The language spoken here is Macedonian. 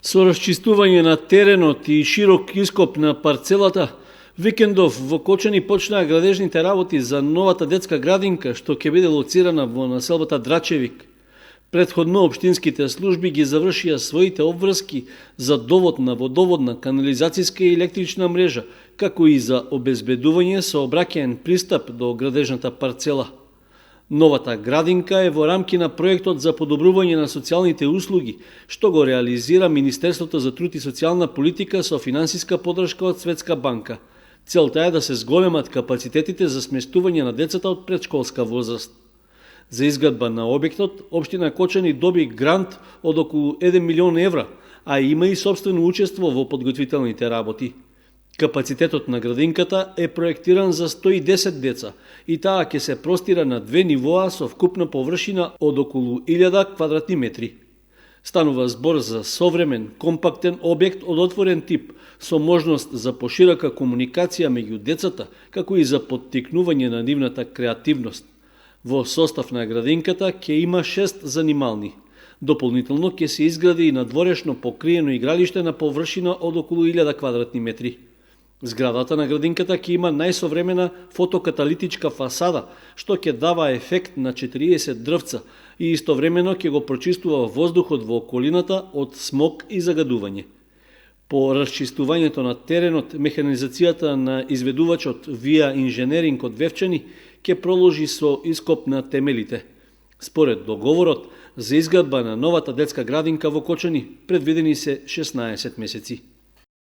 Со расчистување на теренот и широк ископ на парцелата, викендов во Кочани почнаа градежните работи за новата детска градинка што ќе биде лоцирана во населбата Драчевик. Претходно општинските служби ги завршија своите обврски за довод на водоводна, канализацијска и електрична мрежа, како и за обезбедување сообраќаен пристап до градежната парцела. Новата градинка е во рамки на проектот за подобрување на социјалните услуги, што го реализира Министерството за труд и социјална политика со финансиска поддршка од Светска банка. Целта е да се зголемат капацитетите за сместување на децата од предшколска возраст. За изградба на објектот, општина Кочани доби грант од околу 1 милион евра, а има и собствено учество во подготвителните работи. Капацитетот на градинката е проектиран за 110 деца и таа ќе се простира на 2 нивоа со вкупна површина од околу 1000 квадратни метри. Станува збор за современ, компактен објект од отворен тип, со можност за поширока комуникација меѓу децата, како и за поттикнување на нивната креативност. Во состав на градинката ќе има 6 занимални. Дополнително ќе се изгради и надворешно покриено игралиште на површина од околу 1000 квадратни метри. Зградата на градинката ќе има најсовремена фотокаталитичка фасада, што ќе дава ефект на 40 дрвца и истовремено ќе го прочистува воздухот во околината од смог и загадување. По расчистувањето на теренот, механизацијата на изведувачот Вија Инженеринг од Вевчани ќе проложи со ископ на темелите. Според договорот, за изградба на новата детска градинка во Кочани предвидени се 16 месеци.